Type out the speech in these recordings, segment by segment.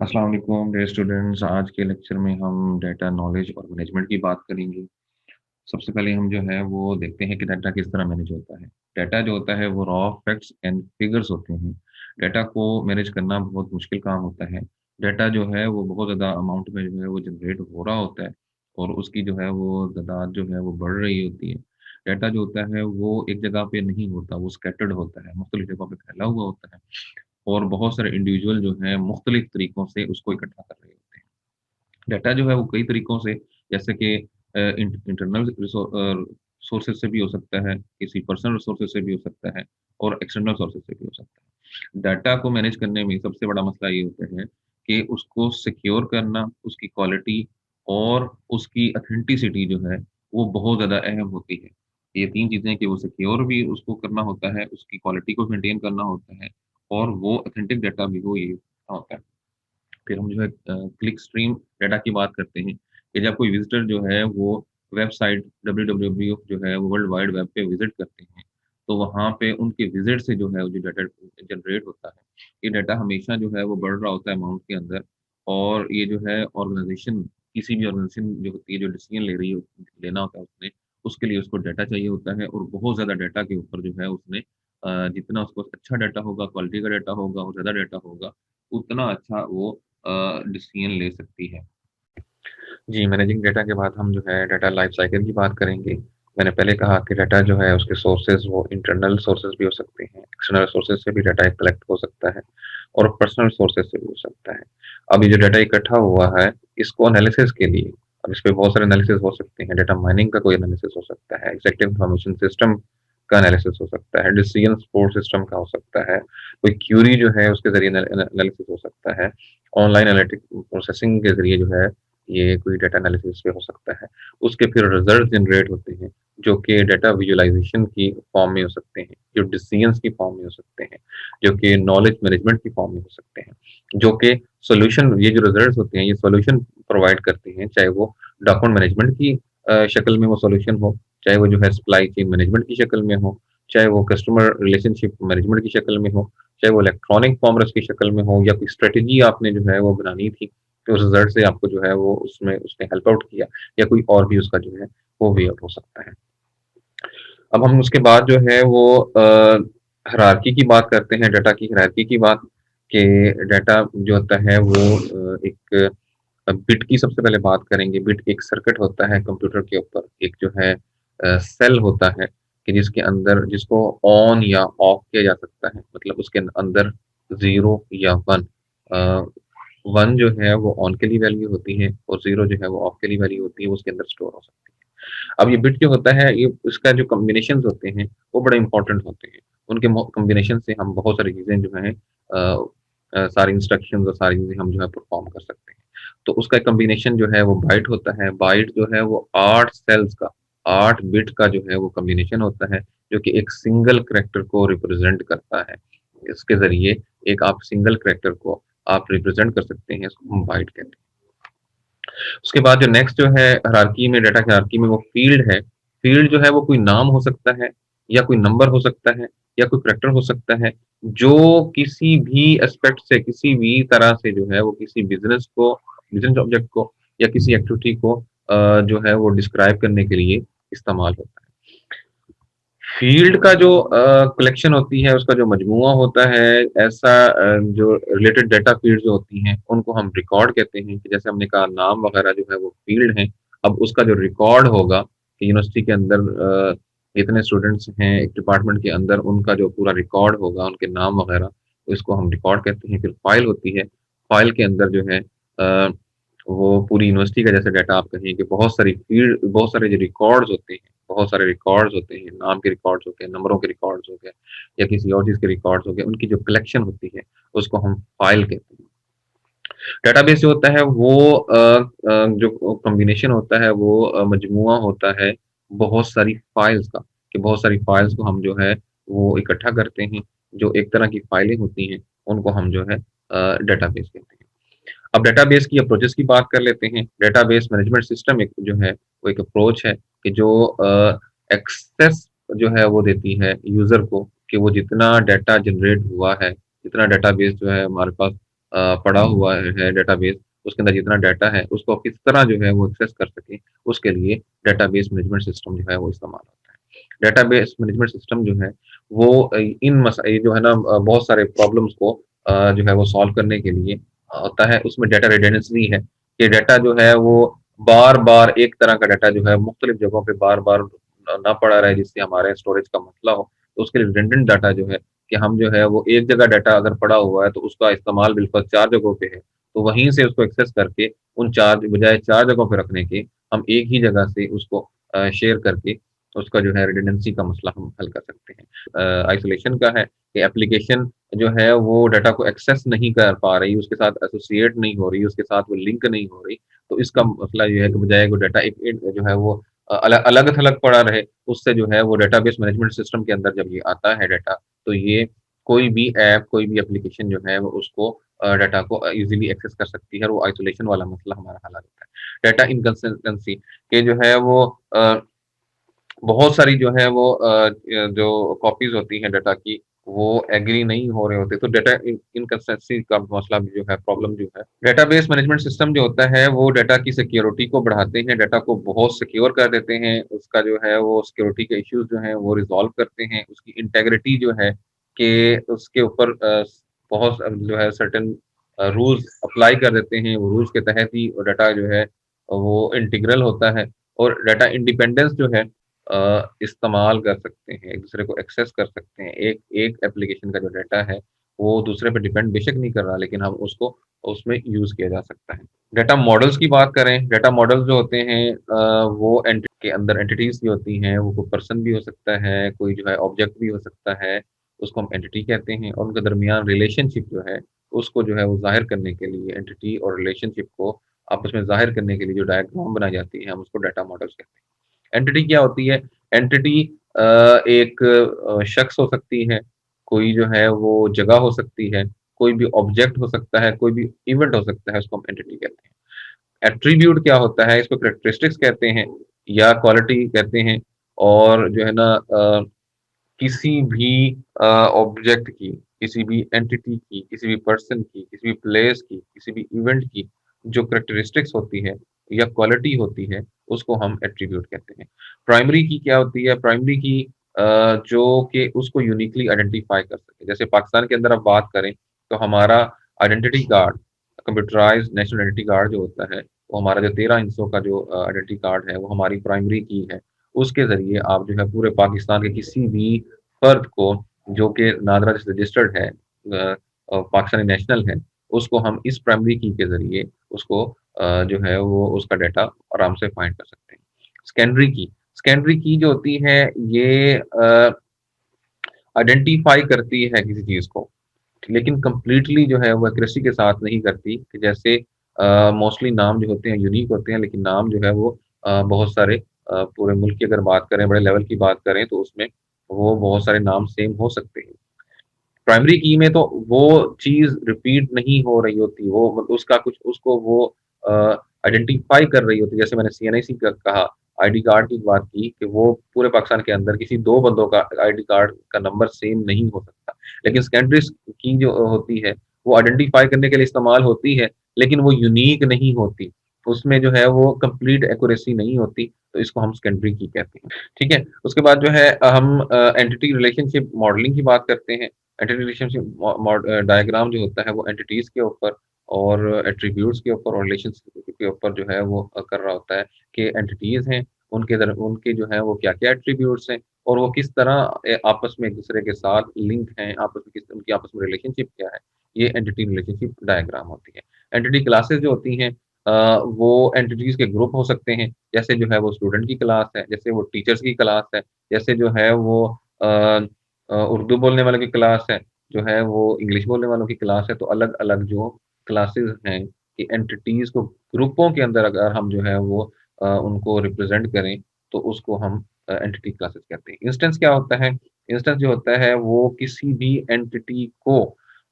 अस्सलाम वालेकुम dear students. आज के लेक्चर में हम डेटा नॉलेज और मैनेजमेंट की बात करेंगे। सबसे पहले हम जो है वो देखते हैं कि डाटा किस तरह मैनेज होता है। डाटा जो होता है वो रॉ फैक्ट्स एंड फिगर्स होते हैं। डाटा को मैनेज करना बहुत मुश्किल काम होता है। डाटा जो है वो बहुत ज़्यादा अमाउंट में जो है वो जनरेट हो रहा होता है और उसकी जो है वो तादाद जो है वो बढ़ रही होती है। डाटा जो होता है वो एक जगह पे नहीं होता, वो स्कैटर्ड होता है, मुख्तलिफ जगहों पे फैला हुआ होता है और बहुत सारे इंडिविजुअल जो हैं मुख्तलिफ तरीकों से उसको इकट्ठा कर रहे होते हैं। डाटा जो है वो कई तरीकों से जैसे कि इंटरनल सोर्सेज से भी हो सकता है, किसी पर्सनल रिसोर्सेज से भी हो सकता है और एक्सटर्नल सोर्सेज से भी हो सकता है। डाटा को मैनेज करने में सबसे बड़ा मसला ये होता है कि उसको सिक्योर करना, उसकी क्वालिटी और उसकी ऑथेंटिसिटी जो है वो बहुत ज़्यादा अहम होती है। ये 3 चीज़ें कि वो सिक्योर भी उसको करना होता है, उसकी क्वालिटी को मेंटेन करना होता है और वो ऑथेंटिक डाटा भी हो ये होता है। फिर हम जो है क्लिक स्ट्रीम डाटा की बात करते हैं कि जब कोई विज़िटर जो है वो वेबसाइट www जो है वो वर्ल्ड वाइड वेब पे विज़िट करते हैं, तो वहाँ पे उनके विज़िट से जो है वो जो डाटा जनरेट होता है, ये डाटा हमेशा जो है वो बढ़ रहा होता है अमाउंट के अंदर और ये जो है ऑर्गनाइज़ेशन किसी भी ऑर्गनाइज़ेशन जो होती है, जो डिसीज़न ले रही हो लेना होता है उसने, उसके लिए उसको डाटा चाहिए होता है और बहुत ज़्यादा डाटा के ऊपर जो है उसने जितना उसको अच्छा डाटा होगा, क्वालिटी का डाटा होगा और ज़्यादा डाटा होगा, उतना अच्छा वो डिसीजन ले सकती है। जी, मैनेजिंग डाटा के बाद हम जो है डाटा लाइफ साइकिल की बात करेंगे। मैंने पहले कहा कि डाटा जो है उसके सोर्सेज़ वो इंटरनल सोर्सेज़ भी हो सकते हैं, एक्सटर्नल सोर्सेज़ से भी डाटा कलेक्ट हो सकता है और पर्सनल सोर्सेज़ से भी हो सकता है। अब ये जो डाटा इकट्ठा हुआ है, इसको एनालिसिस के लिए अब इस पे बहुत सारे एनालिसिस हो सकते हैं, डाटा माइनिंग का कोई एनालिसिस हो सकता है, एग्ज़ैक्टिव इन्फॉर्मेशन सिस्टम का एनालिसिस हो सकता है, डिसीजन सपोर्ट सिस्टम का हो सकता है, कोई क्यूरी जो है उसके ज़रिए एनालिसिस हो सकता है, ऑनलाइन एनालिटिक प्रोसेसिंग के ज़रिए जो है ये कोई डाटा एनालिसिस पे हो सकता है। उसके फिर रिज़ल्ट जनरेट होते हैं, जो कि डाटा विजुअलाइज़ेशन की फॉर्म में हो सकते हैं, जो डिसीजंस की फॉर्म में हो सकते हैं, जो कि नॉलेज मैनेजमेंट की फॉर्म में हो सकते हैं, जो कि सॉल्यूशन ये जो रिज़ल्ट्स होते हैं, ये सॉल्यूशन प्रोवाइड करते हैं, चाहे वो डॉक्यूमेंट मैनेजमेंट की शक्ल में वो सॉल्यूशन हो, चाहे वो जो है सप्लाई चेन मैनेजमेंट की शक्ल में हो, चाहे वो कस्टमर रिलेशनशिप मैनेजमेंट की शक्ल में हो, चाहे वो इलेक्ट्रॉनिक कॉमर्स की शक्ल में हो या कोई स्ट्रेटजी आपने जो है वो बनानी थी, तो उस रिजल्ट से आपको जो है वो उसमें उसने हेल्प आउट किया या कोई और भी उसका जो है वो वे आउट हो सकता है। अब हम उसके बाद जो है वो हायरार्की की बात करते हैं, डाटा की हायरार्की की बात कि डाटा जो होता है वो एक बिट की सबसे पहले बात करेंगे। बिट एक सर्किट होता है कंप्यूटर के ऊपर, एक जो है सेल होता है कि जिसके अंदर जिसको ऑन या ऑफ किया जा सकता है। मतलब उसके अंदर 0 या 1 अ, 1 जो है वो ऑन के लिए वैल्यू होती है और 0 जो है वो ऑफ के लिए वैल्यू होती है, वो उसके अंदर स्टोर हो सकती है। अब ये बिट जो होता है ये इसका जो कॉम्बिनेशंस होते हैं वो बड़े इंपॉर्टेंट होते हैं। उनके कॉम्बिनेशन से हम बहुत सारी चीज़ें जो हैं सारी इंस्ट्रक्शंस और सारी चीज़ें हम जो है परफॉर्म कर सकते हैं। तो उसका एक कॉम्बिनेशन जो है वो बाइट होता है। बाइट जो है वो 8 सेल्स का 8 बिट का जो है वो कॉम्बिनेशन होता है, जो कि एक सिंगल कैरेक्टर को रिप्रेजेंट करता है। इसके ज़रिए एक आप सिंगल कैरेक्टर को आप रिप्रेजेंट कर सकते हैं, इसको हम बाइट कहते हैं। उसके बाद जो नेक्स्ट जो है हायरार्की में डाटा की हायरार्की में वो फील्ड है। फील्ड जो है वो कोई नाम हो सकता है या कोई नंबर हो सकता है या कोई कैरेक्टर हो सकता है, जो किसी भी एस्पेक्ट से, किसी भी तरह से जो है वो किसी बिज़नेस ऑब्जेक्ट को या किसी एक्टिविटी को जो है वो डिस्क्राइब करने के लिए इस्तेमाल होता है। फील्ड का जो कलेक्शन होती है, उसका जो मजमूआ होता है, ऐसा जो रिलेटेड डाटा फील्ड्स जो होती हैं, उनको हम रिकॉर्ड कहते हैं कि जैसे हमने कहा नाम वगैरह जो है वो फील्ड हैं। अब उसका जो रिकॉर्ड होगा कि यूनिवर्सिटी के अंदर इतने स्टूडेंट्स हैं, एक डिपार्टमेंट के अंदर उनका जो पूरा रिकॉर्ड होगा, उनके नाम वगैरह, तो इसको हम रिकॉर्ड कहते हैं। फिर फाइल होती है, फाइल के अंदर जो है वो पूरी यूनिवर्सिटी का जैसे डाटा आप कहें कि बहुत सारे जो रिकॉर्ड्स होते हैं, बहुत सारे रिकॉर्ड्स होते हैं, नाम के रिकॉर्ड्स हो गए, नंबरों के रिकॉर्ड्स हो गए या किसी और चीज़ के रिकॉर्ड्स हो गए, उनकी जो कलेक्शन होती है, उसको हम फाइल कहते हैं। डेटाबेस जो होता है वो जो कॉम्बिनेशन होता है वो मजमूआ होता है बहुत सारी फाइल्स का, कि बहुत सारी फाइल्स को हम जो है वो इकट्ठा करते हैं, जो एक तरह की फाइलें होती हैं, उनको हम जो है डेटाबेस कहते हैं। अब डेटाबेस की अप्रोचेस की बात कर लेते हैं। डेटाबेस मैनेजमेंट सिस्टम एक जो है वो एक अप्रोच है कि जो एक्सेस जो है वो देती है यूज़र को कि वो जितना डाटा जनरेट हुआ है, जितना डेटाबेस जो है हमारे पास पड़ा हुआ है डेटाबेस, उसके अंदर जितना डाटा है उसको किस तरह जो है वो एक्सेस कर सके, उसके लिए डेटाबेस मैनेजमेंट सिस्टम जो है वो इस्तेमाल होता है। डेटाबेस मैनेजमेंट सिस्टम जो है वो ये जो है ना बहुत सारे प्रॉब्लम्स को जो है वो सॉल्व करने के लिए होता है। उसमें डाटा रिडंडेंसी है कि डाटा जो है वो बार-बार एक तरह का डाटा जो है मुख्तलिफ जगहों पे बार-बार ना पड़ा रहे, जिससे हमारे स्टोरेज का मसला हो। तो उसके लिए रिडंडेंट डाटा जो है कि हम जो है वो एक जगह डाटा अगर पड़ा हुआ है तो उसका इस्तेमाल बिल्कुल 4 जगहों पे है, तो वहीं से उसको एक्सेस करके उन 4 बजाय 4 जगहों पे रखने के, हम एक ही जगह से उसको शेयर करके उसका जो है रिडंडेंसी का मसला हम हल कर सकते हैं। आइसोलेशन का है कि एप्लीकेशन जो है वो डाटा को एक्सेस नहीं कर पा रही, उसके साथ एसोसिएट नहीं हो रही, उसके साथ वो लिंक नहीं हो रही, तो इसका मसला ये है कि बजाय वो डाटा एक एक जो है वो अलग-थलग पड़ा रहे, उससे जो है वो डेटाबेस मैनेजमेंट सिस्टम के अंदर जब ये आता है डाटा, तो ये कोई भी ऐप, कोई भी एप्लीकेशन जो है वो उसको डाटा को ईज़िली एक्सेस कर सकती है और वो आइसोलेशन वाला मसला हमारा हल हो जाता है। डाटा इनकंसिस्टेंसी के जो है वो बहुत सारी जो है वो जो कॉपीज़ होती हैं डाटा की, वो एग्री नहीं हो रहे होते, तो डाटा इनकंसिस्टेंसी का मसला भी जो है, प्रॉब्लम जो है। डेटाबेस मैनेजमेंट सिस्टम जो होता है, वो डाटा की सिक्योरिटी को बढ़ाते हैं, डाटा को बहुत सिक्योर कर देते हैं, उसका जो है वो सिक्योरिटी के इश्यूज़ जो हैं, वो रिज़ॉल्व करते हैं, उसकी इंटीग्रिटी जो है कि उसके ऊपर बहुत जो है सर्टेन रूल्स अप्लाई कर देते हैं, वो रूल्स के तहत ही वो डाटा जो है, वो इंटीग्रल होता है और डाटा इंडिपेंडेंस जो है इस्तेमाल कर सकते हैं, एक-दूसरे को एक्सेस कर सकते हैं। एक एक एप्लीकेशन का जो डाटा है, वो दूसरे पे डिपेंड बेशक नहीं कर रहा, लेकिन हम उसको उसमें यूज़ किया जा सकता है। डाटा मॉडल्स की बात करें, डाटा मॉडल्स जो होते हैं वो के अंदर एंटिटीज़ भी होती हैं, वो कोई पर्सन भी हो सकता है, कोई जो है ऑब्जेक्ट भी हो सकता है, उसको हम एंटिटी कहते हैं और उनके दरमियान रिलेशनशिप जो है, उसको जो है वो ज़ाहिर करने के लिए एंटिटी और रिलेशनशिप को आपस में ज़ाहिर करने के लिए जो डायग्राम बनाई जाती है, हम उसको डाटा मॉडल्स कहते हैं। एंटिटी क्या होती है? एंटिटी एक शख्स हो सकती है, कोई जो है वो जगह हो सकती है, कोई भी ऑब्जेक्ट हो सकता है, कोई भी इवेंट हो सकता है, उसको हम एंटिटी कहते हैं। एट्रीब्यूट क्या होता है? इसको कैरेक्टरिस्टिक्स कहते हैं या क्वालिटी कहते हैं और जो है ना किसी भी ऑब्जेक्ट की, किसी भी एंटिटी की, किसी भी पर्सन की, किसी भी प्लेस की, किसी भी इवेंट की जो कैरेक्टरिस्टिक्स होती है या क्वालिटी होती है, उसको हम एट्रीब्यूट कहते हैं। प्राइमरी की क्या होती है? प्राइमरी की जो कि उसको यूनिकली आइडेंटिफ़ाई कर सके। जैसे पाकिस्तान के अंदर आप बात करें, तो हमारा identity card, computerised national identity card जो होता है, वो हमारा जो 13 हिस्सों का जो आइडेंटिटी कार्ड है, वो हमारी प्राइमरी की है। उसके ज़रिए आप जो है पूरे पाकिस्तान के किसी भी फ़र्द को जो कि नादरा रजिस्टर्ड है पाकिस्तानी नेशनल है, उसको हम इस प्राइमरी की के ज़रिए उसको जो है वो उसका डाटा आराम से फाइंड कर सकते हैं। सेकेंडरी की जो होती है ये आइडेंटिफ़ाई करती है किसी चीज़ को, लेकिन कंप्लीटली जो है वो एक्यूरेसी के साथ नहीं करती कि जैसे मोस्टली नाम जो होते हैं यूनिक होते हैं, लेकिन नाम जो है वो बहुत सारे पूरे मुल्क की अगर बात करें, बड़े लेवल की बात करें तो उसमें वो बहुत सारे नाम सेम हो सकते हैं। प्राइमरी की में तो वो चीज़ रिपीट नहीं हो रही होती, वो उसका कुछ उसको वो अ, आइडेंटिफ़ाई कर रही होती है। जैसे मैंने सीएनआईसी का कहा, आईडी कार्ड की बात की कि वो पूरे पाकिस्तान के अंदर किसी 2 बंदों का आईडी कार्ड का नंबर सेम नहीं हो सकता। लेकिन सेकेंडरीज़ की जो होती है, वो आइडेंटिफ़ाई करने के लिए इस्तेमाल होती है, लेकिन वो यूनिक नहीं होती। उसमें जो है वो कंप्लीट एक्यूरेसी नहीं होती, तो इसको हम सेकेंडरी की कहते हैं। ठीक है? उसके बाद जो है हम एंटिटी रिलेशनशिप मॉडलिंग की बात करते हैं। एंटिटी रिलेशनशिप डायग्राम जो होता है वो एंटिटीज़ के ऊपर और एट्रीब्यूट्स के ऊपर और रिलेशंस के ऊपर जो है वो कर रहा होता है कि एंटिटीज़ हैं, उनके जो है वो क्या-क्या एट्रीब्यूट्स हैं और वो किस तरह आपस में एक-दूसरे के साथ लिंक हैं, आपस में किस उनकी आपस में रिलेशनशिप क्या है, ये एंटिटी रिलेशनशिप डायग्राम होती है। एंटिटी क्लासेस जो होती हैं वो एंटिटीज़ के ग्रुप हो सकते हैं, जैसे जो है वो स्टूडेंट की क्लास है, जैसे वो टीचर्स की क्लास है, जैसे जो है वो अ उर्दू बोलने वालों की क्लास है, जो है वो इंग्लिश बोलने वालों की क्लास है, तो अलग-अलग जो क्लासेस हैं कि एंटिटीज़ को ग्रुपों के अंदर अगर हम जो है वो उनको रिप्रेज़ेंट करें, तो उसको हम एंटिटी क्लासेस कहते हैं। इंस्टेंस क्या होता है? इंस्टेंस जो होता है वो किसी भी एंटिटी को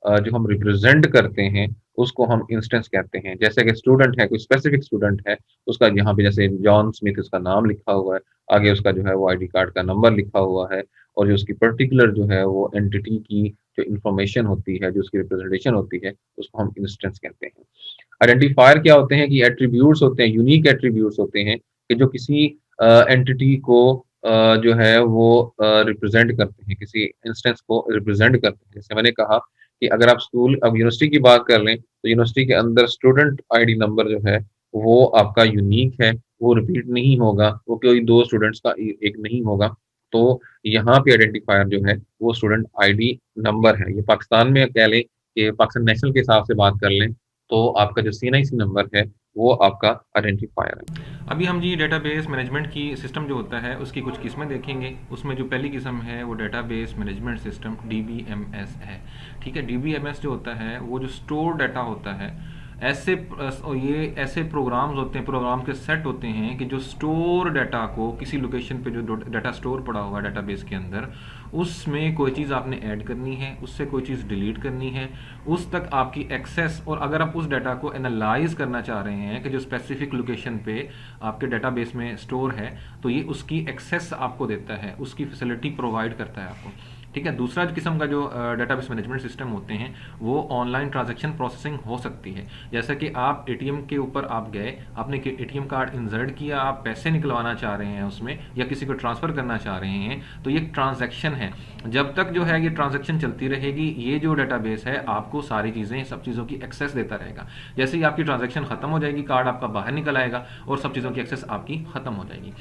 जो हम रिप्रेज़ेंट करते हैं, उसको हम इंस्टेंस कहते हैं। जैसे कि स्टूडेंट है, कोई स्पेसिफिक स्टूडेंट है, उसका यहाँ पे जैसे जॉन स्मिथ उसका नाम लिखा हुआ है, आगे उसका जो है वो आईडी कार्ड का नंबर लिखा हुआ है और जो उसकी पर्टिकुलर जो है वो एंटिटी की जो इन्फॉर्मेशन होती है, जो उसकी रिप्रेजेंटेशन होती है, उसको हम इंस्टेंस कहते हैं। आइडेंटिफायर क्या होते हैं कि एट्रीब्यूट्स होते हैं, यूनिक एट्रीब्यूट्स होते हैं कि जो किसी एंटिटी को जो है वो रिप्रेजेंट करते हैं, किसी इंस्टेंस को रिप्रेजेंट करते हैं। जैसे मैंने कहा कि अगर आप स्कूल अब यूनिवर्सिटी की बात कर लें, तो यूनिवर्सिटी के अंदर स्टूडेंट आईडी नंबर जो है, वो आपका यूनिक है, वो रिपीट नहीं होगा, वो कोई 2 स्टूडेंट्स का एक नहीं होगा। तो यहाँ पे आइडेंटिफायर जो है, वो स्टूडेंट आईडी नंबर है। ये पाकिस्तान में कह लें कि पाकिस्तान नेशनल के हिसाब से बात कर लें, तो आपका जो सीएनआईसी नंबर है, वो आपका आइडेंटिफायर है। अभी हम जी डेटाबेस मैनेजमेंट की सिस्टम जो होता है उसकी कुछ किस्में देखेंगे। उसमें जो पहली किस्म है वो डेटाबेस मैनेजमेंट सिस्टम DBMS है। ठीक है, DBMS जो होता है वो जो स्टोर डाटा होता है, ऐसे ये ऐसे प्रोग्राम्स होते हैं, प्रोग्राम के सेट होते हैं कि जो स्टोर डाटा को किसी लोकेशन पे जो डाटा स्टोर पड़ा हुआ है डेटाबेस के अंदर, उसमें कोई चीज़ आपने ऐड करनी है, उससे कोई चीज़ डिलीट करनी है, उस तक आपकी एक्सेस, और अगर आप उस डाटा को एनालाइज करना चाह रहे हैं कि जो स्पेसिफिक लोकेशन पे आपके डेटाबेस में स्टोर है, तो ये उसकी एक्सेस आपको देता है, उसकी फैसिलिटी प्रोवाइड करता है आपको। ठीक है, दूसरा किस्म का जो डेटाबेस मैनेजमेंट सिस्टम होते हैं वो ऑनलाइन ट्रांजैक्शन प्रोसेसिंग हो सकती है। जैसा कि आप एटीएम के ऊपर आप गए, आपने एटीएम कार्ड इंसर्ट किया, आप पैसे निकलवाना चाह रहे हैं उसमें, या किसी को ट्रांसफ़र करना चाह रहे हैं, तो ये ट्रांजैक्शन है। जब तक जो है ये ट्रांजैक्शन चलती रहेगी, ये जो डेटाबेस है आपको सारी चीज़ें, सब चीज़ों की एक्सेस देता रहेगा। जैसे ही आपकी ट्रांजैक्शन खत्म हो जाएगी, कार्ड आपका बाहर निकल आएगा और सब चीज़ों की एक्सेस आपकी खत्म हो जाएगी।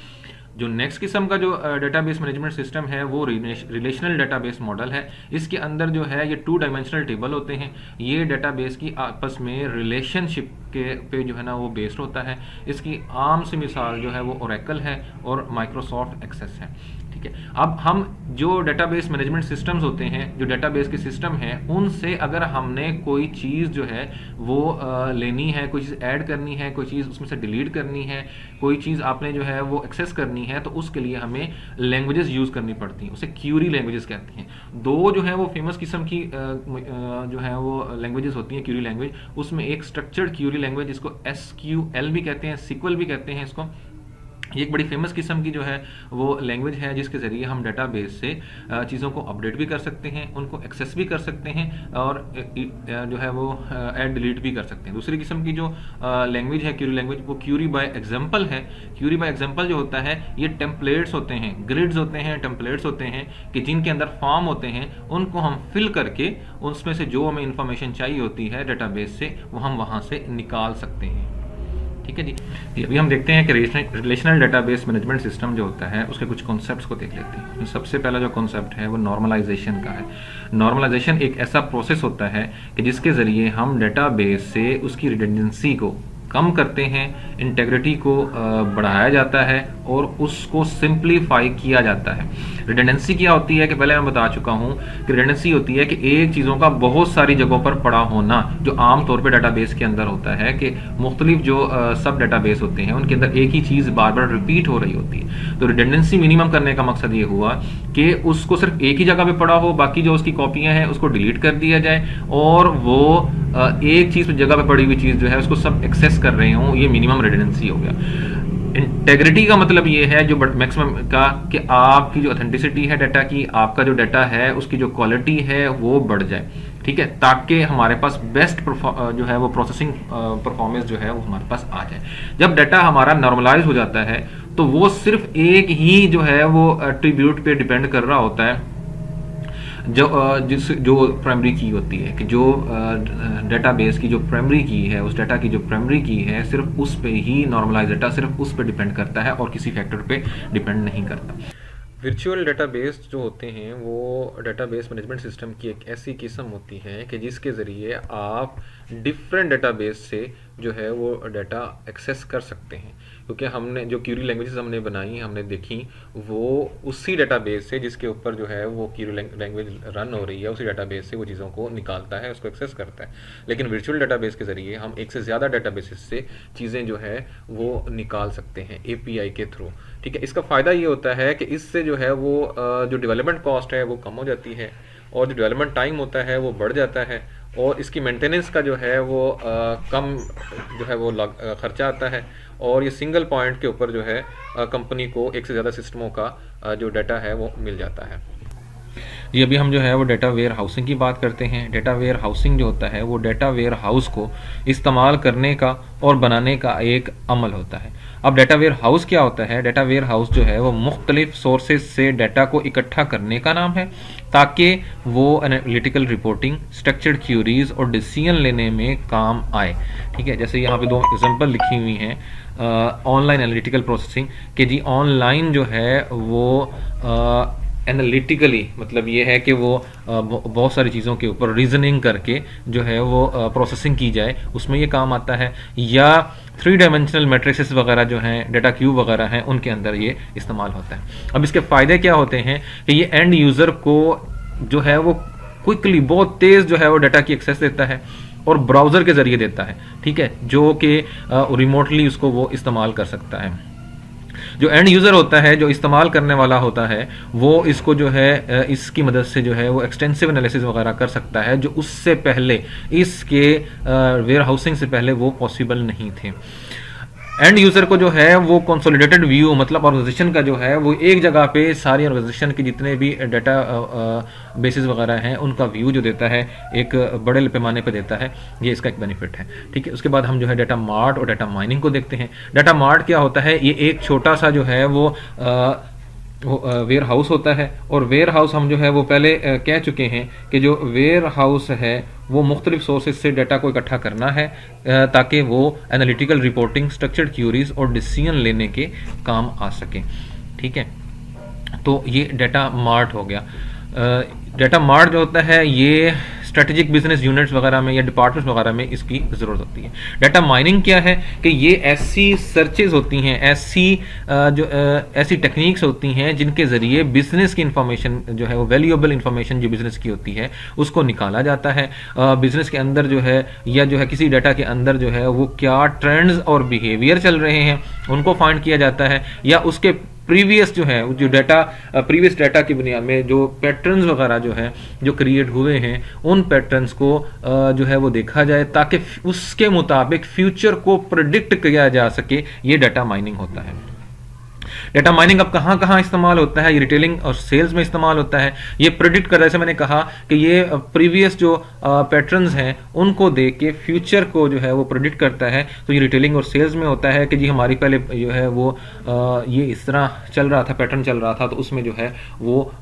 जो नेक्स्ट किस्म का जो डेटाबेस मैनेजमेंट सिस्टम है वो रिलेशनल डेटाबेस मॉडल है। इसके अंदर जो है ये 2 डायमेंशनल टेबल होते हैं। ये डेटाबेस की आपस में रिलेशनशिप के पे जो है ना वो बेस्ड होता है। इसकी आम सी मिसाल जो है वो ओरेकल है और माइक्रोसॉफ्ट एक्सेस है। ठीक है, अब हम जो डेटाबेस मैनेजमेंट सिस्टम्स होते हैं, जो डेटाबेस के सिस्टम हैं, उनसे अगर हमने कोई चीज़ जो है वो लेनी है, कोई चीज़ ऐड करनी है, कोई चीज़ उसमें से डिलीट करनी है, कोई चीज़ आपने जो है वो एक्सेस करनी है, तो उसके लिए हमें लैंग्वेजेस यूज़ करनी पड़ती हैं। उसे क्यूरी लैंग्वेजेस कहती हैं। 2 जो है वो फेमस किस्म की जो है वो लैंग्वेजेस होती हैं क्यूरी लैंग्वेज। उसमें एक स्ट्रक्चर्ड क्यूरी लैंग्वेज, जिसको SQL भी कहते हैं, सिक्वल भी कहते हैं इसको। ये एक बड़ी फेमस किस्म की जो है वो लैंग्वेज है, जिसके ज़रिए हम डेटाबेस से चीज़ों को अपडेट भी कर सकते हैं, उनको एक्सेस भी कर सकते हैं, और जो है वो ऐड डिलीट भी कर सकते हैं। दूसरी किस्म की जो लैंग्वेज है क्यूरी लैंग्वेज, वो क्यूरी बाय एग्जांपल है। क्यूरी बाय एग्जांपल जो होता है, ये टेम्पलेट्स होते हैं, ग्रिड्स होते हैं, टेम्पलेट्स होते हैं कि जिनके अंदर फॉर्म होते हैं, उनको हम फिल करके उसमें से जो हमें इंफॉर्मेशन चाहिए होती है डेटाबेस से, वो हम वहाँ से निकाल सकते हैं। ठीक है जी, अभी हम देखते हैं कि रिलेशनल डेटाबेस मैनेजमेंट सिस्टम जो होता है उसके कुछ कॉन्सेप्ट्स को देख लेते हैं। सबसे पहला जो कॉन्सेप्ट है वो नॉर्मलाइजेशन का है। नॉर्मलाइजेशन एक ऐसा प्रोसेस होता है कि जिसके ज़रिए हम डेटाबेस से उसकी रिडंडेंसी को कम करते हैं, इंटेग्रिटी को बढ़ाया जाता है और उसको सिंप्लीफाई किया जाता है। रिडंडेंसी क्या होती है कि पहले मैं बता चुका हूँ कि रिडंडेंसी होती है कि एक चीज़ों का बहुत सारी जगहों पर पड़ा होना, जो आम तौर पे डेटाबेस के अंदर होता है कि मुख्तलिफ जो सब डेटाबेस होते हैं उनके अंदर एक ही चीज़ बार बार रिपीट हो रही होती है। तो रिडंडेंसी मिनिमम करने का मकसद ये हुआ कि उसको सिर्फ एक ही जगह पे पड़ा हो, बाकी जो उसकी कॉपियाँ हैं उसको डिलीट कर दिया जाए, और वो एक चीज़ जगह पे पड़ी हुई चीज़ जो है उसको सब एक्सेस कर रहे हों। ये मिनिमम रिडंडेंसी हो गया। इंटेग्रिटी का मतलब ये है जो मैक्सिमम का कि आपकी जो ऑथेंटिसिटी है डाटा की, आपका जो डाटा है उसकी जो क्वालिटी है वो बढ़ जाए। ठीक है, ताकि हमारे पास बेस्ट जो है वो प्रोसेसिंग परफॉर्मेंस जो है वो हमारे पास आ जाए। जब डाटा हमारा नॉर्मलाइज हो जाता है तो वो सिर्फ एक ही जो है वो एट्रीब्यूट पे डिपेंड कर रहा होता है, जो प्राइमरी की होती है, कि जो डेटाबेस की जो प्राइमरी की है, उस डाटा की जो प्राइमरी की है, सिर्फ उस पे ही नॉर्मलाइज डाटा सिर्फ उस पे डिपेंड करता है और किसी फैक्टर पे डिपेंड नहीं करता। वर्चुअल डेटाबेस जो होते हैं वो डेटाबेस मैनेजमेंट सिस्टम की एक ऐसी किस्म होती है कि जिसके ज़रिए आप डिफरेंट डेटाबेस से जो है वो डाटा एक्सेस कर सकते हैं। क्योंकि हमने जो क्यूरी लैंग्वेजेस हमने बनाई, हमने देखी, वो उसी डेटाबेस से जिसके ऊपर जो है वो क्यूरी लैंग्वेज रन हो रही है, उसी डेटाबेस से वो चीज़ों को निकालता है, उसको एक्सेस करता है। लेकिन वर्चुअल डेटाबेस के ज़रिए हम एक से ज़्यादा डेटाबेसेस से चीज़ें जो है वो निकाल सकते हैं API के थ्रू। ठीक है, इसका फ़ायदा ये होता है कि इससे जो है वो जो डेवलपमेंट कॉस्ट है वो कम हो जाती है, और जो डेवलपमेंट टाइम होता है वो बढ़ जाता है, और इसकी मेंटेनेंस का जो है वो कम जो है वो खर्चा आता है, और ये सिंगल पॉइंट के ऊपर जो है कंपनी को एक से ज़्यादा सिस्टमों का जो डाटा है वो मिल जाता है। ये अभी हम जो है वो डेटा वेयर हाउसिंग की बात करते हैं। डेटा वेयर हाउसिंग जो होता है वो डेटा वेयर हाउस को इस्तेमाल करने का और बनाने का एक अमल होता है। अब डेटा वेयर हाउस क्या होता है? डेटा वेयर हाउस जो है वो मुख्तलिफ सोर्सेज से डाटा को इकट्ठा करने का नाम है, ताकि वो एनालिटिकल रिपोर्टिंग, स्ट्रक्चर्ड क्यूरीज और डिसीजन लेने में काम आए। ठीक है, जैसे यहाँ पे दो एग्जांपल लिखी हुई हैं। ऑनलाइन एनालिटिकल प्रोसेसिंग कि जी ऑनलाइन जो है वो एनालिटिकली मतलब ये है कि वो बहुत सारी चीज़ों के ऊपर रीजनिंग करके जो है वो प्रोसेसिंग की जाए, उसमें ये काम आता है। या 3 डायमेंशनल मैट्रिसेस वगैरह जो हैं, डाटा क्यूब वगैरह हैं, उनके अंदर ये इस्तेमाल होता है। अब इसके फ़ायदे क्या होते हैं कि ये एंड यूज़र को जो है वो क्विकली, बहुत तेज़ जो है वो डाटा की एक्सेस देता है और ब्राउज़र के ज़रिए देता है। ठीक है, जो कि रिमोटली उसको वो इस्तेमाल कर सकता है। जो एंड यूज़र होता है, जो इस्तेमाल करने वाला होता है, वो इसको जो है इसकी मदद से जो है वो एक्सटेंसिव एनालिसिस वगैरह कर सकता है, जो उससे पहले इसके वेयर हाउसिंग से पहले वो पॉसिबल नहीं थे। एंड यूज़र को जो है वो कंसोलिडेटेड व्यू मतलब ऑर्गेनाइजेशन का जो है वो एक जगह पे सारी ऑर्गेनाइजेशन के जितने भी डाटा बेसिस वगैरह हैं उनका व्यू जो देता है, एक बड़े पैमाने पे देता है। ये इसका एक बेनिफिट है। ठीक है, उसके बाद हम जो है डाटा मार्ट और डाटा माइनिंग को देखते हैं। डाटा मार्ट क्या होता है? ये एक छोटा सा जो है वो वेयर हाउस होता है। और वेयर हाउस हम जो है वो पहले कह चुके हैं कि जो वेयर हाउस है वो मुख्तलिफ सोर्सेज से डाटा को इकट्ठा करना है, ताकि वो एनालिटिकल रिपोर्टिंग, स्ट्रक्चर्ड क्यूरीज और डिसीजन लेने के काम आ सके। ठीक है, तो ये डाटा मार्ट हो गया। डाटा मार्ट जो होता है ये स्ट्रेटेजिक बिजनेस यूनिट्स वगैरह में या डिपार्टमेंट्स वगैरह में इसकी ज़रूरत होती है। डाटा माइनिंग क्या है कि ये ऐसी सर्चेज होती हैं, ऐसी टेक्निक्स होती हैं जिनके ज़रिए बिजनेस की इंफॉर्मेशन जो है वो वैल्यूएबल इंफॉर्मेशन जो बिजनेस की होती है उसको निकाला जाता है। बिजनेस के अंदर जो है या जो है किसी डाटा के अंदर जो है वो क्या ट्रेंड्स और बिहेवियर चल रहे हैं उनको फाइंड किया जाता है, या उसके प्रीवियस जो है जो डाटा प्रीवियस डाटा की बुनियाद में जो पैटर्न्स वगैरह जो है जो क्रिएट हुए हैं उन पैटर्न्स को जो है वो देखा जाए, ताकि उसके मुताबिक फ्यूचर को प्रिडिक्ट किया जा सके। ये डाटा माइनिंग होता है। डाटा माइनिंग अब कहाँ कहाँ इस्तेमाल होता है? ये रिटेलिंग और सेल्स में इस्तेमाल होता है। ये प्रिडिक्ट कर, जैसे मैंने कहा कि ये प्रीवियस जो पैटर्न्स हैं उनको देख के फ्यूचर को जो है वो प्रिडिक्ट करता है। तो ये रिटेलिंग और सेल्स में होता है कि जी हमारी पहले जो है वो ये इस तरह चल रहा था, पैटर्न चल रहा था, तो उसमें जो है वो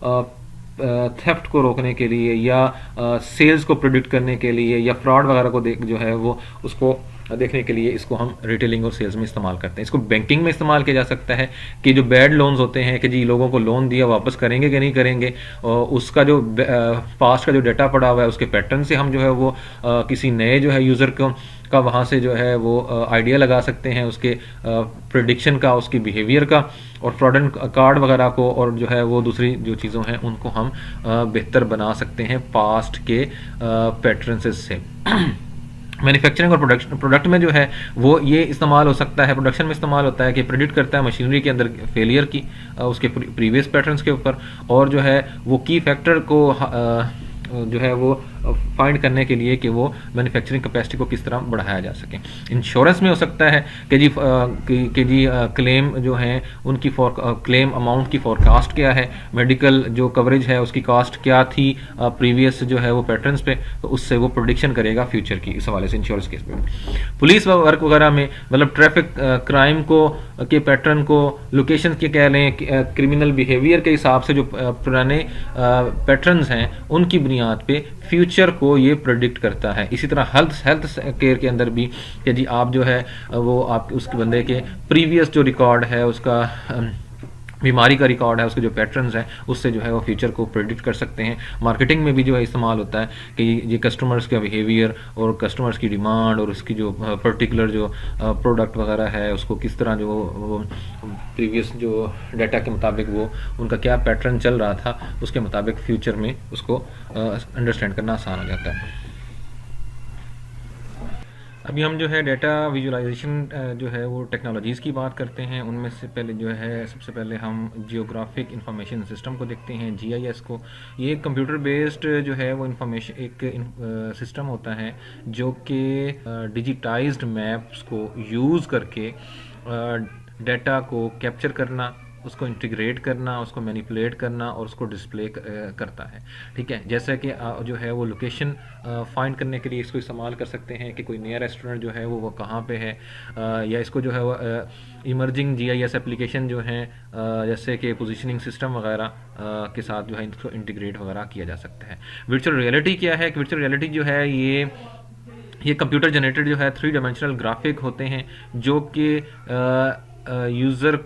थेफ्ट को रोकने के लिए या सेल्स को प्रिडिक्ट करने के लिए या फ्रॉड वगैरह को देख जो है वो उसको देखने के लिए इसको हम रिटेलिंग और सेल्स में इस्तेमाल करते हैं। इसको बैंकिंग में इस्तेमाल किया जा सकता है कि जो बैड लोन्स होते हैं कि जी लोगों को लोन दिया वापस करेंगे कि नहीं करेंगे, और उसका जो पास्ट का जो डाटा पड़ा हुआ है उसके पैटर्न से हम जो है वो किसी नए जो है यूज़र को का वहाँ से जो है वो आइडिया लगा सकते हैं उसके प्रिडिक्शन का, उसकी बिहेवियर का, और फ्रॉड कार्ड वगैरह को और जो है वो दूसरी जो चीज़ों हैं उनको हम बेहतर बना सकते हैं पास्ट के पैटर्न्स से। मैन्युफैक्चरिंग और प्रोडक्ट में जो है वो ये इस्तेमाल हो सकता है, प्रोडक्शन में इस्तेमाल होता है कि प्रेडिक्ट करता है मशीनरी के अंदर फेलियर की उसके प्रीवियस पैटर्न्स के ऊपर, और जो है वो की फैक्टर को जो है वो फाइंड करने के लिए कि वो मैन्युफैक्चरिंग कैपेसिटी को किस तरह बढ़ाया जा सके। इंश्योरेंस में हो सकता है कि जी क्लेम जो हैं उनकी क्लेम अमाउंट की फोरकास्ट क्या है, मेडिकल जो कवरेज है उसकी कास्ट क्या थी प्रीवियस जो है वो पैटर्न्स पे, तो उससे वो प्रोडिक्शन करेगा फ्यूचर की, इस हवाले से इंश्योरेंस केस पे। पुलिस वर्क वगैरह में मतलब ट्रैफिक क्राइम को के पैटर्न को, लोकेशन के कह लें, क्रिमिनल बिहेवियर के हिसाब से जो पुराने पैटर्न्स हैं उनकी बुनियाद पे फ्यूचर को ये प्रेडिक्ट करता है। इसी तरह हेल्थ केयर के अंदर भी कि जी आप जो है वो आप उसके बंदे के प्रीवियस जो रिकॉर्ड है उसका बीमारी का रिकॉर्ड है, उसके जो पैटर्न्स हैं उससे जो है वो फ्यूचर को प्रेडिक्ट कर सकते हैं। मार्केटिंग में भी जो है इस्तेमाल होता है कि ये कस्टमर्स का बिहेवियर और कस्टमर्स की डिमांड और उसकी जो पर्टिकुलर जो प्रोडक्ट वगैरह है उसको किस तरह जो प्रीवियस जो डाटा के मुताबिक वो उनका क्या पैटर्न चल रहा था उसके मुताबिक फ्यूचर में उसको अंडरस्टैंड करना आसान हो जाता है। अभी हम जो है डाटा विजुअलाइजेशन जो है वो टेक्नोलॉजीज़ की बात करते हैं। उनमें से पहले जो है सबसे पहले हम जियोग्राफिक इंफॉर्मेशन सिस्टम को देखते हैं, जीआईएस को। ये कंप्यूटर बेस्ड जो है वो इंफॉर्मेशन एक सिस्टम होता है जो कि डिजिटाइज्ड मैप्स को यूज़ करके डाटा को कैप्चर करना, उसको इंटीग्रेट करना, उसको मैनिपुलेट करना और उसको डिस्प्ले करता है। ठीक है, जैसे कि जो है वो लोकेशन फाइंड करने के लिए इसको इस्तेमाल कर सकते हैं कि कोई नया रेस्टोरेंट जो है वो कहाँ पे है, या इसको जो है वो इमर्जिंग जीआईएस एप्लीकेशन जो हैं जैसे कि पोजीशनिंग सिस्टम वगैरह के साथ जो है इसको इंटीग्रेट वगैरह किया जा सकता है। वर्चुअल रियलिटी क्या है? वर्चुअल रियलिटी जो है ये कंप्यूटर जनरेटेड जो है 3 डायमेंशनल ग्राफिक होते हैं जो कि यूज़र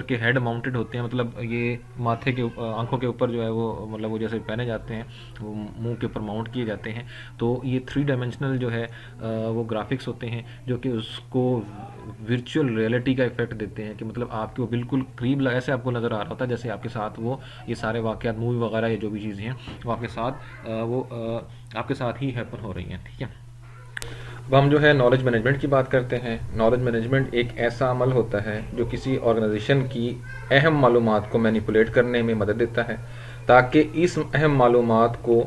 के हेड माउंटेड होते हैं, मतलब ये माथे के आंखों के ऊपर जो है वो, मतलब वो जैसे पहने जाते हैं, वो मुंह के ऊपर माउंट किए जाते हैं। तो ये 3 डायमेंशनल जो है वो ग्राफिक्स होते हैं जो कि उसको वर्चुअल रियलिटी का इफेक्ट देते हैं कि मतलब आपको बिल्कुल करीब ऐसे आपको नज़र आ रहा होता है जैसे आपके साथ वो ये सारे वाक़यात, मूवी वगैरह या जो भी चीज़ें हैं वो आपके साथ आपके साथ ही हैपन हो रही हैं। ठीक है, अब हम जो है नॉलेज मैनेजमेंट की बात करते हैं। नॉलेज मैनेजमेंट एक ऐसा अमल होता है जो किसी ऑर्गेनाइजेशन की अहम मालूमात को मैनिपुलेट करने में मदद देता है ताकि इस अहम मालूमात को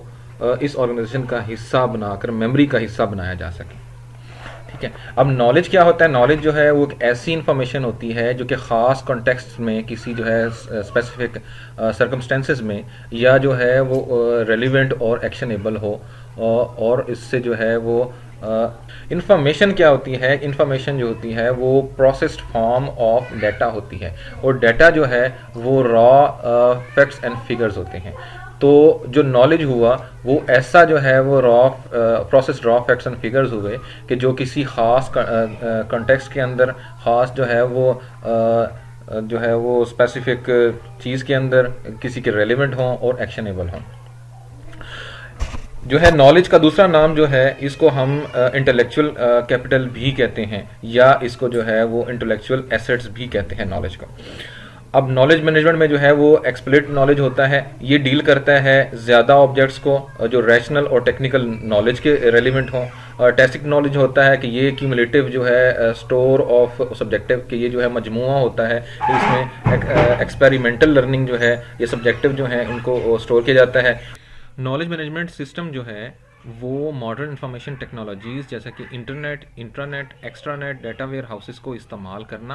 इस ऑर्गेनाइजेशन का हिस्सा बनाकर मेमोरी का हिस्सा बनाया जा सके। ठीक है, अब नॉलेज क्या होता है? नॉलेज जो है वो एक ऐसी इंफॉर्मेशन होती है जो कि ख़ास कॉन्टेक्स्ट में किसी जो है स्पेसिफिक सर्कमस्टेंसेस में या जो है वो रेलिवेंट और एक्शनेबल हो, और इससे जो है वो इंफॉर्मेशन क्या होती है? इंफॉर्मेशन जो होती है वो प्रोसेस्ड फॉर्म ऑफ डाटा होती है, और डाटा जो है वो रॉ फैक्ट्स एंड फिगर्स होते हैं। तो जो नॉलेज हुआ वो ऐसा जो है वो processed raw facts and figures हुए कि जो किसी ख़ास कॉन्टेक्स्ट के अंदर ख़ास जो है वो स्पेसिफिक चीज़ के अंदर किसी के रेलिवेंट हों और एक्शनेबल हों। जो है नॉलेज का दूसरा नाम जो है इसको हम इंटेलेक्चुअल कैपिटल भी कहते हैं, या इसको जो है वो इंटेलेक्चुअल एसेट्स भी कहते हैं नॉलेज को। अब नॉलेज मैनेजमेंट में जो है वो एक्सप्लिट नॉलेज होता है, ये डील करता है ज़्यादा ऑब्जेक्ट्स को जो रैशनल और टेक्निकल नॉलेज के रेलिवेंट हों। टैक्टिक नॉलेज होता है कि ये क्यूमुलेटिव जो है स्टोर ऑफ सब्जेक्टिव कि ये जो है मजमुआ होता है, इसमें एक्सपेरिमेंटल लर्निंग जो है ये सब्जेक्टिव जो है उनको स्टोर किया जाता है। नॉलेज मैनेजमेंट सिस्टम जो है वो मॉडर्न इंफॉर्मेशन टेक्नोलॉजीज़ जैसे कि internet, intranet, extranet, data warehouses को इस्तेमाल करना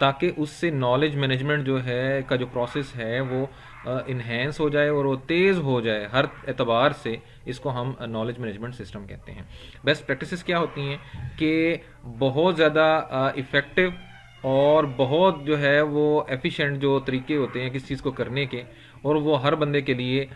ताकि उससे नॉलेज मैनेजमेंट जो है का जो प्रोसेस है वो इन्हेंस हो जाए और वो तेज़ हो जाए हर एतबार से। इसको हम नॉलेज मैनेजमेंट सिस्टम कहते हैं। बेस्ट प्रैक्टिसेस क्या होती हैं कि बहुत ज़्यादा इफ़ेक्टिव और बहुत जो है वो एफिशिएंट जो तरीके होते हैं किसी चीज़ को करने के, और वो हर बंदे के लिए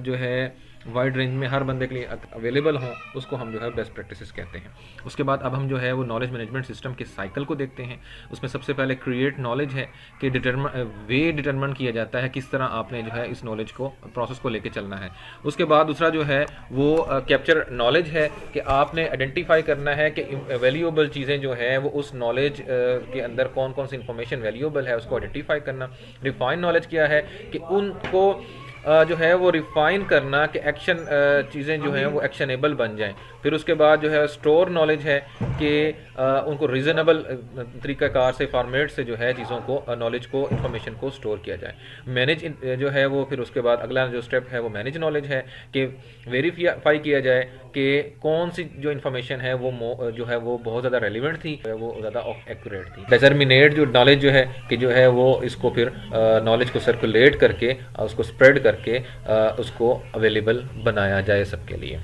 जो है वाइड रेंज में हर बंदे के लिए अवेलेबल हों, उसको हम जो है बेस्ट प्रैक्टिसेस कहते हैं। उसके बाद अब हम जो है वो नॉलेज मैनेजमेंट सिस्टम के साइकिल को देखते हैं। उसमें सबसे पहले क्रिएट नॉलेज है कि डिटरमिन किया जाता है किस तरह आपने जो है इस नॉलेज को प्रोसेस को लेके चलना है। उसके बाद दूसरा जो है वो कैप्चर नॉलेज है कि आपने आइडेंटिफाई करना है कि वैल्यूएबल चीज़ें जो है वो उस नॉलेज के अंदर कौन कौन सी इंफॉर्मेशन वैल्यूएबल है उसको आइडेंटिफाई करना। रिफाइन नॉलेज क्या है कि उनको जो है वो रिफाइन करना कि एक्शन चीज़ें जो हैं वो एक्शनेबल बन जाएं। फिर उसके बाद जो है स्टोर नॉलेज है कि उनको रीज़नेबल तरीक़ाकार से फॉर्मेट से जो है चीज़ों को नॉलेज को इंफॉर्मेशन को स्टोर किया जाए। मैनेज जो है वो फिर उसके बाद अगला जो स्टेप है वो मैनेज नॉलेज है कि वेरीफाई किया जाए कि कौन सी जो इन्फॉर्मेशन है वो जो है वो बहुत ज़्यादा रेलिवेंट थी, वो ज़्यादा एक्यूरेट थी। डिटरमिनेट जो नॉलेज जो है कि जो है वो इसको फिर नॉलेज को सर्कुलेट करके उसको स्प्रेड करके उसको अवेलेबल बनाया जाए सबके लिए।